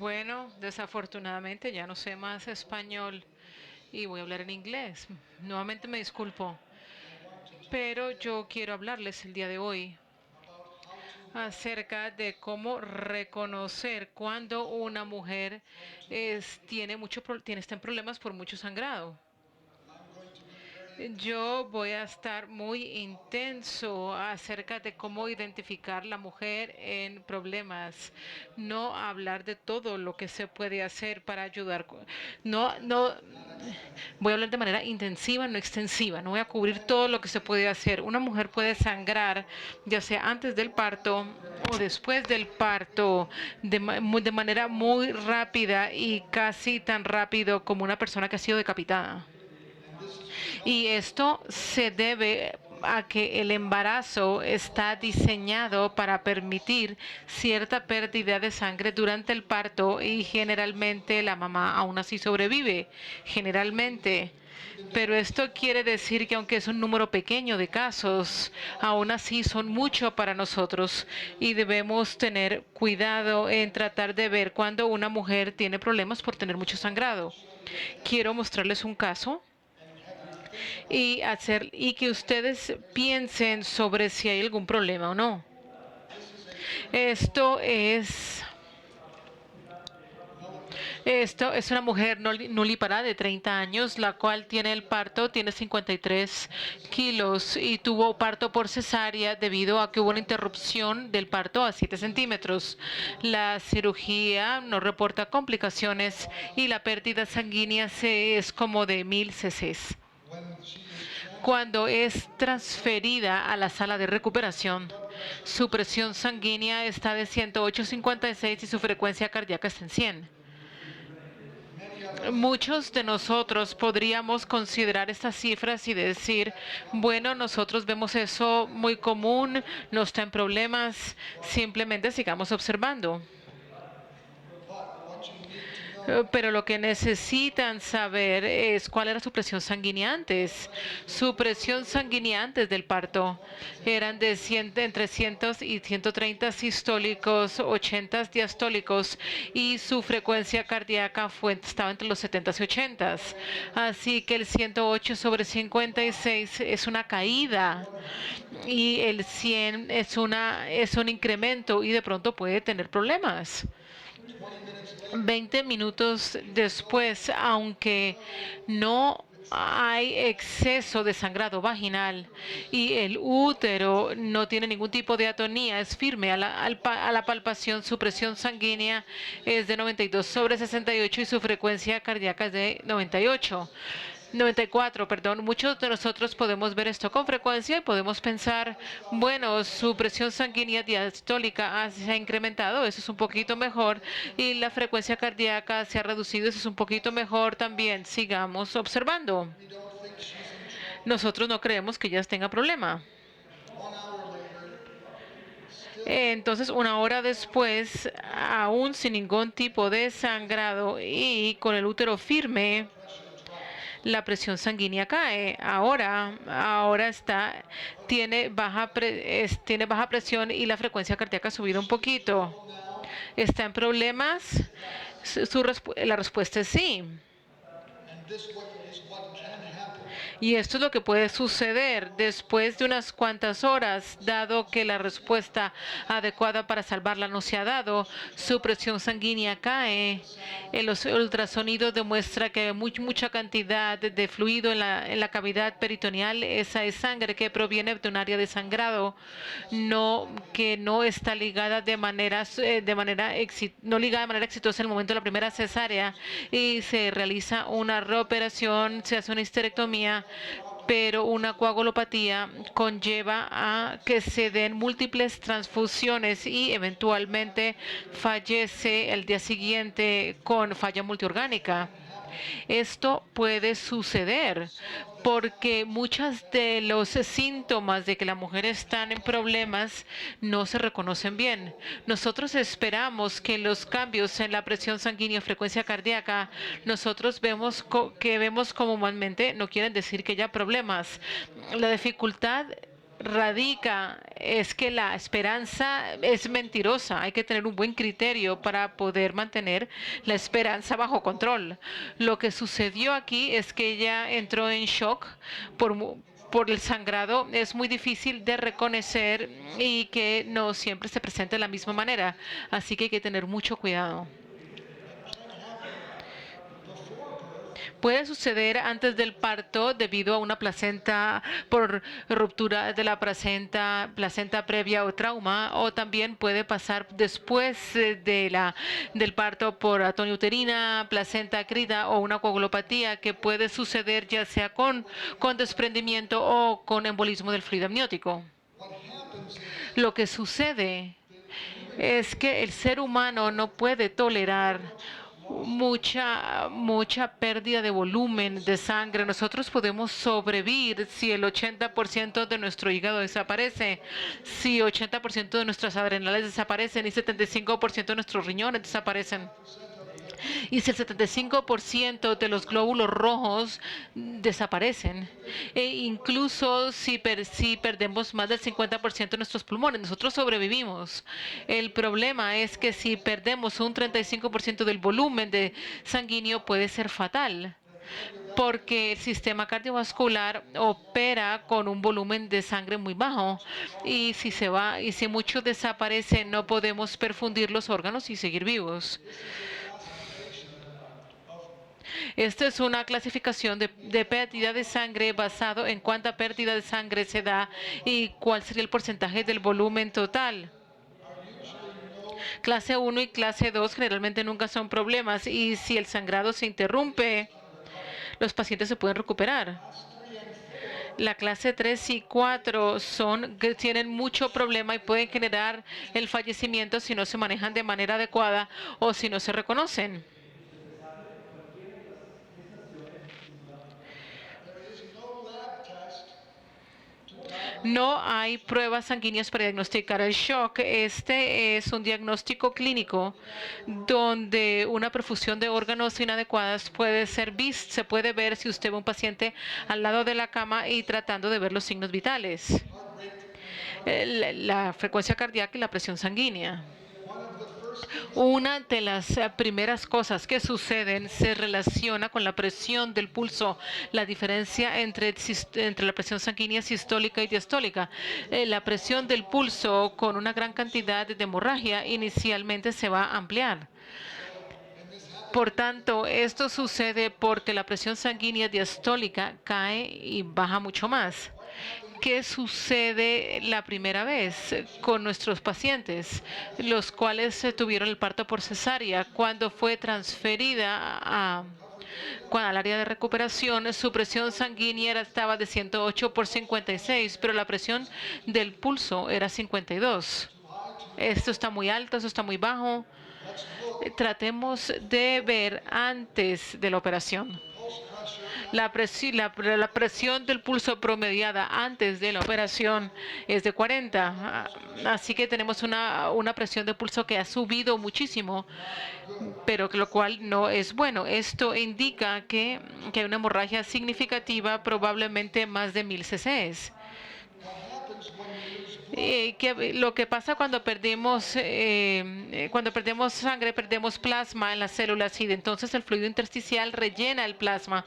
Bueno, desafortunadamente ya no sé más español y voy a hablar en inglés. Nuevamente me disculpo, pero yo quiero hablarles el día de hoy acerca de cómo reconocer cuando una mujer está en problemas por mucho sangrado. Yo voy a estar muy intenso acerca de cómo identificar la mujer en problemas, no hablar de todo lo que se puede hacer para ayudar. No, voy a hablar de manera intensiva, no extensiva. No voy a cubrir todo lo que se puede hacer. Una mujer puede sangrar, ya sea antes del parto o después del parto, de manera muy rápida y casi tan rápido como una persona que ha sido decapitada. Y esto se debe a que el embarazo está diseñado para permitir cierta pérdida de sangre durante el parto y generalmente la mamá aún así sobrevive, generalmente. Pero esto quiere decir que aunque es un número pequeño de casos, aún así son mucho para nosotros y debemos tener cuidado en tratar de ver cuando una mujer tiene problemas por tener mucho sangrado. Quiero mostrarles un caso y que ustedes piensen sobre si hay algún problema o no. Esto es Esto es una mujer nulípara de 30 años, la cual tiene el parto, tiene 53 kilos y tuvo parto por cesárea debido a que hubo una interrupción del parto a 7 centímetros. La cirugía no reporta complicaciones y la pérdida sanguínea es como de 1000 cc. Cuando es transferida a la sala de recuperación, su presión sanguínea está de 108,56 y su frecuencia cardíaca está en 100. Muchos de nosotros podríamos considerar estas cifras y decir, bueno, nosotros vemos eso muy común, no está en problemas, simplemente sigamos observando. Pero lo que necesitan saber es cuál era su presión sanguínea antes. Su presión sanguínea antes del parto eran de entre 100 y 130 sistólicos, 80 diastólicos y su frecuencia cardíaca estaba entre los 70 y 80. Así que el 108 sobre 56 es una caída y el 100 es un incremento y de pronto puede tener problemas. 20 minutos después, aunque no hay exceso de sangrado vaginal y el útero no tiene ningún tipo de atonía, es firme a la palpación, su presión sanguínea es de 92 sobre 68 y su frecuencia cardíaca es de 94, perdón. Muchos de nosotros podemos ver esto con frecuencia y podemos pensar, bueno, su presión sanguínea diastólica se ha incrementado, eso es un poquito mejor, y la frecuencia cardíaca se ha reducido, eso es un poquito mejor también. Sigamos observando. Nosotros no creemos que ella tenga problema. Entonces, una hora después, aún sin ningún tipo de sangrado y con el útero firme, la presión sanguínea cae. Ahora tiene baja presión y la frecuencia cardíaca ha subido un poquito. ¿Está en problemas? La respuesta es sí. Y esto es lo que puede suceder después de unas cuantas horas, dado que la respuesta adecuada para salvarla no se ha dado. Su presión sanguínea cae. El ultrasonido demuestra que hay mucha cantidad de fluido en la cavidad peritoneal. Esa es sangre que proviene de un área de sangrado, que no está ligada no ligada de manera exitosa en el momento de la primera cesárea, y se realiza una reoperación, se hace una histerectomía, pero una coagulopatía conlleva a que se den múltiples transfusiones y eventualmente fallece el día siguiente con falla multiorgánica. Esto puede suceder porque muchos de los síntomas de que la mujer está en problemas no se reconocen bien. Nosotros esperamos que los cambios en la presión sanguínea o frecuencia cardíaca, nosotros vemos comúnmente, no quieren decir que haya problemas. La dificultad radica es que la esperanza es mentirosa. Hay que tener un buen criterio para poder mantener la esperanza bajo control. Lo que sucedió aquí es que ella entró en shock por el sangrado. Es muy difícil de reconocer y que no siempre se presenta de la misma manera. Así que hay que tener mucho cuidado. Puede suceder antes del parto debido a una placenta por ruptura de la placenta previa o trauma, o también puede pasar después del parto por atonía uterina, placenta acrida o una coagulopatía que puede suceder ya sea con desprendimiento o con embolismo del fluido amniótico. Lo que sucede es que el ser humano no puede tolerar mucha pérdida de volumen de sangre. Nosotros podemos sobrevivir si el 80% de nuestro hígado desaparece, si 80% de nuestras adrenales desaparecen y 75% de nuestros riñones desaparecen. Y si el 75% de los glóbulos rojos desaparecen, e incluso si perdemos más del 50% de nuestros pulmones, nosotros sobrevivimos. El problema es que si perdemos un 35% del volumen de sanguíneo puede ser fatal, porque el sistema cardiovascular opera con un volumen de sangre muy bajo y si mucho desaparece no podemos perfundir los órganos y seguir vivos. Esta es una clasificación de pérdida de sangre basado en cuánta pérdida de sangre se da y cuál sería el porcentaje del volumen total. Clase 1 y clase 2 generalmente nunca son problemas y si el sangrado se interrumpe, los pacientes se pueden recuperar. La clase 3 y 4 tienen mucho problema y pueden generar el fallecimiento si no se manejan de manera adecuada o si no se reconocen. No hay pruebas sanguíneas para diagnosticar el shock. Este es un diagnóstico clínico donde una perfusión de órganos inadecuadas puede ser vista. Se puede ver si usted ve un paciente al lado de la cama y tratando de ver los signos vitales, la frecuencia cardíaca y la presión sanguínea. Una de las primeras cosas que suceden se relaciona con la presión del pulso, la diferencia entre la presión sanguínea sistólica y diastólica. La presión del pulso con una gran cantidad de hemorragia inicialmente se va a ampliar. Por tanto, esto sucede porque la presión sanguínea diastólica cae y baja mucho más. ¿Qué sucede la primera vez con nuestros pacientes, los cuales tuvieron el parto por cesárea? Cuando fue transferida al área de recuperación, su presión sanguínea estaba de 108 por 56, pero la presión del pulso era 52. Esto está muy alto, esto está muy bajo. Tratemos de ver antes de la operación. La presión del pulso promediada antes de la operación es de 40. Así que tenemos una presión de pulso que ha subido muchísimo, pero lo cual no es bueno. Esto indica que hay una hemorragia significativa, probablemente más de 1000 cc. Lo que pasa cuando perdemos sangre, perdemos plasma en las células y entonces el fluido intersticial rellena el plasma.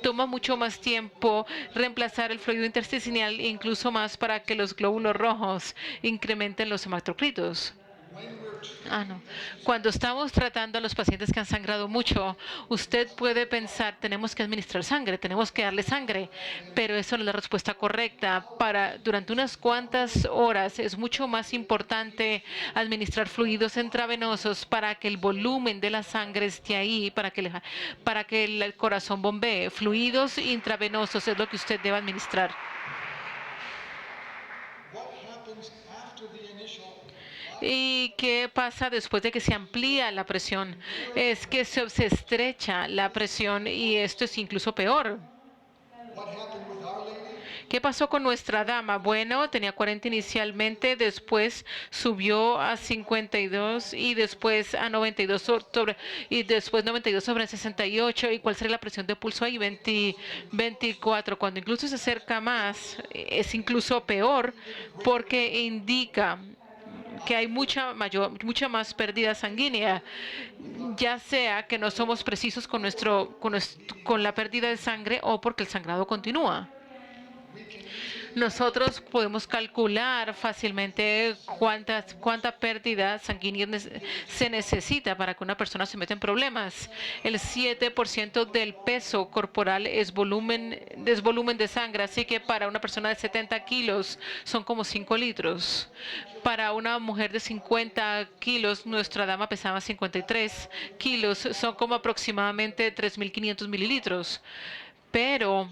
Toma mucho más tiempo reemplazar el fluido intersticial, incluso más para que los glóbulos rojos incrementen los hematocitos. No. Cuando estamos tratando a los pacientes que han sangrado mucho, usted puede pensar, tenemos que administrar sangre, tenemos que darle sangre, pero eso no es la respuesta correcta. Durante unas cuantas horas es mucho más importante administrar fluidos intravenosos para que el volumen de la sangre esté ahí, para que el corazón bombee. Fluidos intravenosos es lo que usted debe administrar. ¿Y qué pasa después de que se amplía la presión? Es que se estrecha la presión y esto es incluso peor. ¿Qué pasó con nuestra dama? Bueno, tenía 40 inicialmente, después subió a 52 y después a 92 y después 92 sobre 68. ¿Y cuál sería la presión de pulso ahí? 24. Cuando incluso se acerca más, es incluso peor porque indica que hay mucha más pérdida sanguínea, ya sea que no somos precisos con la pérdida de sangre o porque el sangrado continúa. Nosotros podemos calcular fácilmente cuánta pérdida sanguínea se necesita para que una persona se meta en problemas. El 7% del peso corporal es volumen de sangre, así que para una persona de 70 kilos son como 5 litros. Para una mujer de 50 kilos, nuestra dama pesaba 53 kilos, son como aproximadamente 3.500 mililitros. Pero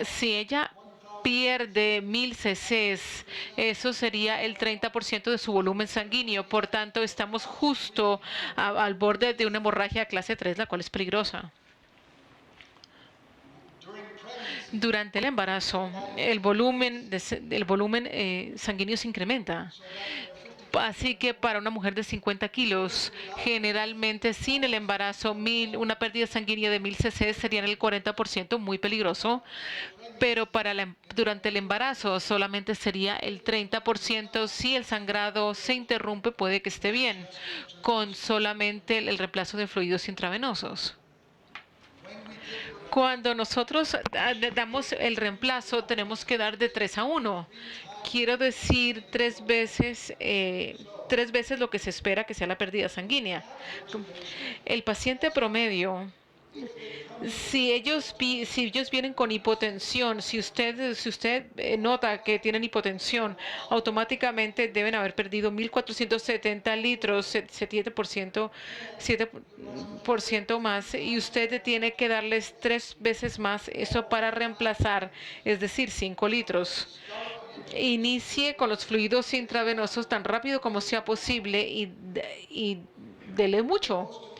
si ella pierde 1.000 cc's, eso sería el 30% de su volumen sanguíneo. Por tanto, estamos justo al borde de una hemorragia clase 3, la cual es peligrosa. Durante el embarazo, el volumen sanguíneo se incrementa. Así que para una mujer de 50 kilos, generalmente sin el embarazo, una pérdida sanguínea de 1.000 cc sería en el 40%, muy peligroso. Pero durante el embarazo solamente sería el 30%. Si el sangrado se interrumpe, puede que esté bien, con solamente el reemplazo de fluidos intravenosos. Cuando nosotros damos el reemplazo, tenemos que dar de 3 a 1. Quiero decir 3 veces lo que se espera que sea la pérdida sanguínea. El paciente promedio, si ellos vienen con hipotensión, si usted nota que tienen hipotensión, automáticamente deben haber perdido 1.470 litros, 7% más, y usted tiene que darles 3 veces más eso para reemplazar, es decir, 5 litros. Inicie con los fluidos intravenosos tan rápido como sea posible y dele mucho.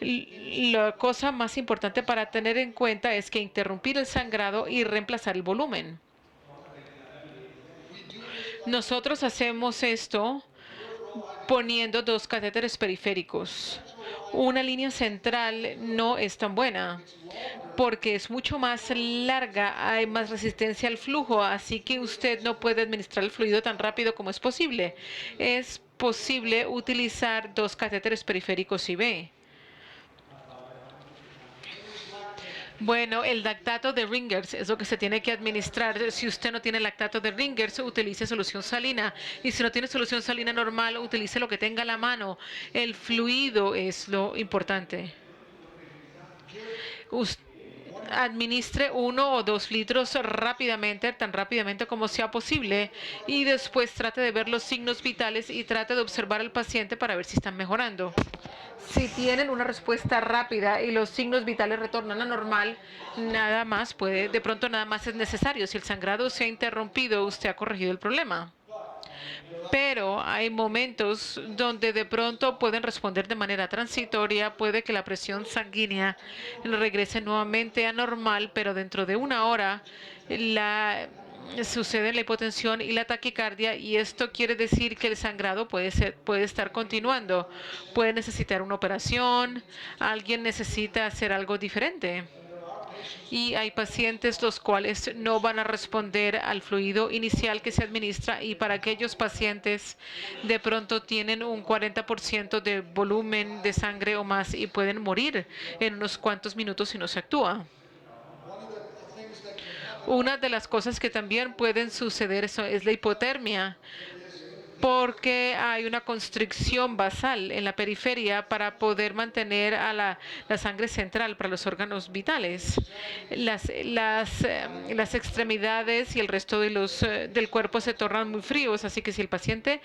La cosa más importante para tener en cuenta es que interrumpir el sangrado y reemplazar el volumen. Nosotros hacemos esto poniendo 2 catéteres periféricos. Una línea central no es tan buena porque es mucho más larga, hay más resistencia al flujo, así que usted no puede administrar el fluido tan rápido como es posible. Es posible utilizar 2 catéteres periféricos IV. Bueno, el lactato de Ringers es lo que se tiene que administrar. Si usted no tiene lactato de Ringers, utilice solución salina. Y si no tiene solución salina normal, utilice lo que tenga a la mano. El fluido es lo importante. Administre 1 o 2 litros rápidamente, tan rápidamente como sea posible, y después trate de ver los signos vitales y trate de observar al paciente para ver si están mejorando. Si tienen una respuesta rápida y los signos vitales retornan a normal, de pronto nada más es necesario. Si el sangrado se ha interrumpido, usted ha corregido el problema. Pero hay momentos donde de pronto pueden responder de manera transitoria, puede que la presión sanguínea regrese nuevamente a normal, pero dentro de 1 hora sucede la hipotensión y la taquicardia, y esto quiere decir que el sangrado puede estar continuando. Puede necesitar una operación, alguien necesita hacer algo diferente. Y hay pacientes los cuales no van a responder al fluido inicial que se administra, y para aquellos pacientes de pronto tienen un 40% de volumen de sangre o más y pueden morir en unos cuantos minutos si no se actúa. Una de las cosas que también pueden suceder es la hipotermia, porque hay una constricción basal en la periferia para poder mantener a la sangre central para los órganos vitales. Las extremidades y el resto del cuerpo se tornan muy fríos, así que si el paciente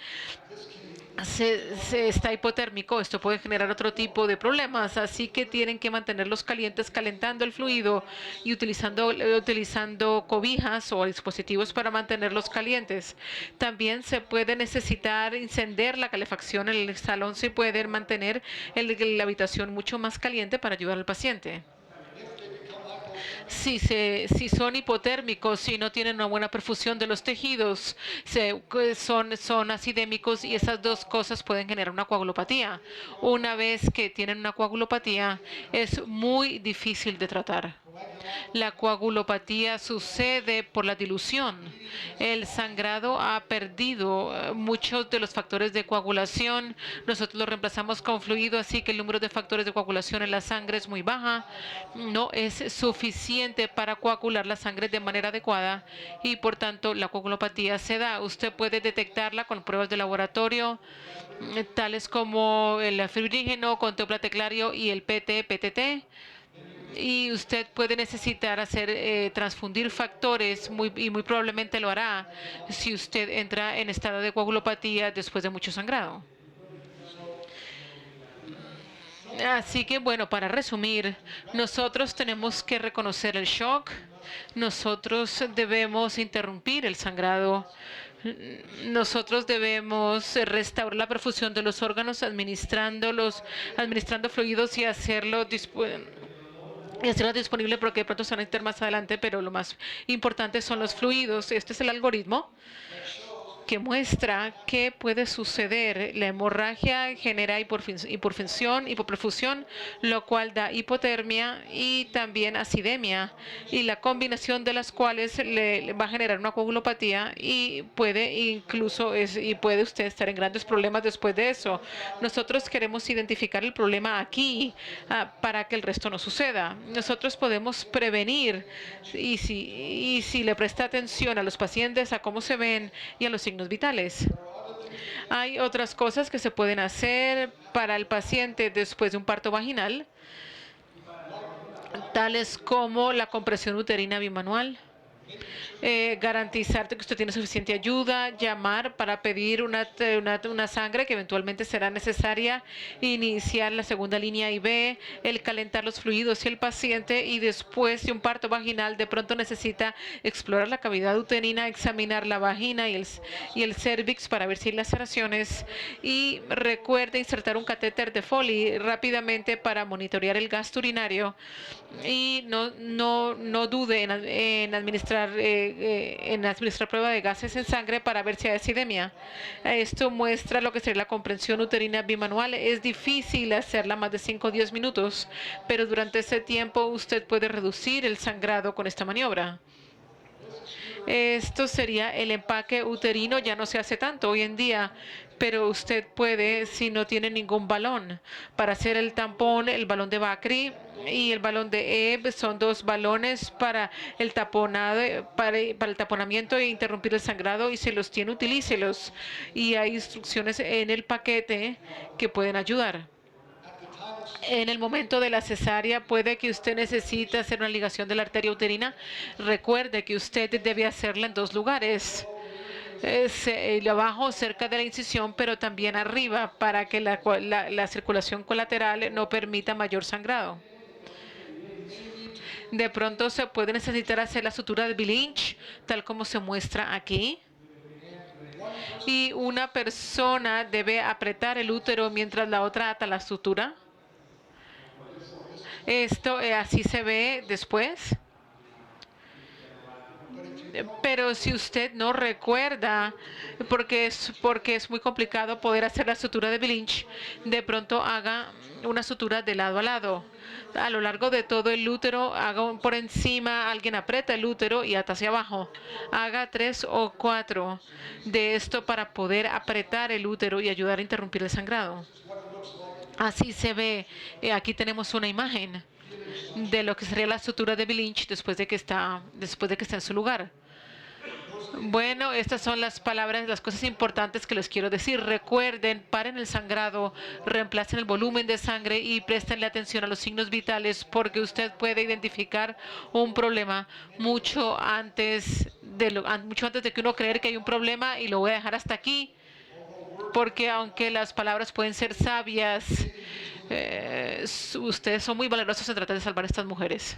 se está hipotérmico, esto puede generar otro tipo de problemas, así que tienen que mantenerlos calientes, calentando el fluido y utilizando cobijas o dispositivos para mantenerlos calientes. También se puede necesitar encender la calefacción en el salón, si pueden mantener la habitación mucho más caliente para ayudar al paciente. Si son hipotérmicos, si no tienen una buena perfusión de los tejidos, son acidémicos y esas dos cosas pueden generar una coagulopatía. Una vez que tienen una coagulopatía, es muy difícil de tratar. La coagulopatía sucede por la dilución. El sangrado ha perdido muchos de los factores de coagulación. Nosotros lo reemplazamos con fluido, así que el número de factores de coagulación en la sangre es muy baja. No es suficiente para coagular la sangre de manera adecuada y por tanto la coagulopatía se da. Usted puede detectarla con pruebas de laboratorio, tales como el fibrígeno, conteo plateclario y el PT-PTT. Y usted puede necesitar transfundir factores y muy probablemente lo hará si usted entra en estado de coagulopatía después de mucho sangrado. Así que bueno, para resumir, nosotros tenemos que reconocer el shock, nosotros debemos interrumpir el sangrado, nosotros debemos restaurar la perfusión de los órganos administrando fluidos y hacerlo disponible porque de pronto se van a necesitar más adelante, pero lo más importante son los fluidos. Este es el algoritmo que muestra qué puede suceder. La hemorragia genera hipoperfusión, lo cual da hipotermia y también acidemia, y la combinación de las cuales le va a generar una coagulopatía y puede usted estar en grandes problemas después de eso. Nosotros queremos identificar el problema aquí para que el resto no suceda. Nosotros podemos prevenir y si le presta atención a los pacientes, a cómo se ven y a los signos vitales. Hay otras cosas que se pueden hacer para el paciente después de un parto vaginal, tales como la compresión uterina bimanual. Garantizar que usted tiene suficiente ayuda, llamar para pedir una sangre que eventualmente será necesaria, iniciar la segunda línea IV, el calentar los fluidos y el paciente, y después de un parto vaginal de pronto necesita explorar la cavidad uterina, examinar la vagina y el cervix para ver si hay laceraciones, y recuerde insertar un catéter de Foley rápidamente para monitorear el gasto urinario, y no dude en administrar prueba de gases en sangre para ver si hay acidemia. Esto muestra lo que sería la comprensión uterina bimanual. Es difícil hacerla más de 5 o 10 minutos, pero durante ese tiempo usted puede reducir el sangrado con esta maniobra. Esto sería el empaque uterino, ya no se hace tanto hoy en día, pero usted puede, si no tiene ningún balón, para hacer el tampón, el balón de Bakri y el balón de Ebb son dos balones para el para el taponamiento e interrumpir el sangrado, y si los tiene, utilícelos. Y hay instrucciones en el paquete que pueden ayudar. En el momento de la cesárea puede que usted necesite hacer una ligación de la arteria uterina. Recuerde que usted debe hacerla en dos lugares. Abajo cerca de la incisión, pero también arriba para que la circulación colateral no permita mayor sangrado. De pronto se puede necesitar hacer la sutura de Billinch, tal como se muestra aquí. Y una persona debe apretar el útero mientras la otra ata la sutura. Esto así se ve después. Pero si usted no recuerda, porque es muy complicado poder hacer la sutura de Billinch, de pronto haga una sutura de lado a lado. A lo largo de todo el útero, haga por encima, alguien aprieta el útero y ata hacia abajo. Haga 3 o 4 de esto para poder apretar el útero y ayudar a interrumpir el sangrado. Así se ve. Aquí tenemos una imagen de lo que sería la sutura de Billinch después de que está en su lugar. Bueno, estas son las palabras, las cosas importantes que les quiero decir. Recuerden, paren el sangrado, reemplacen el volumen de sangre y préstenle atención a los signos vitales, porque usted puede identificar un problema mucho antes de que uno creer que hay un problema, y lo voy a dejar hasta aquí, porque aunque las palabras pueden ser sabias, ustedes son muy valerosos en tratar de salvar a estas mujeres.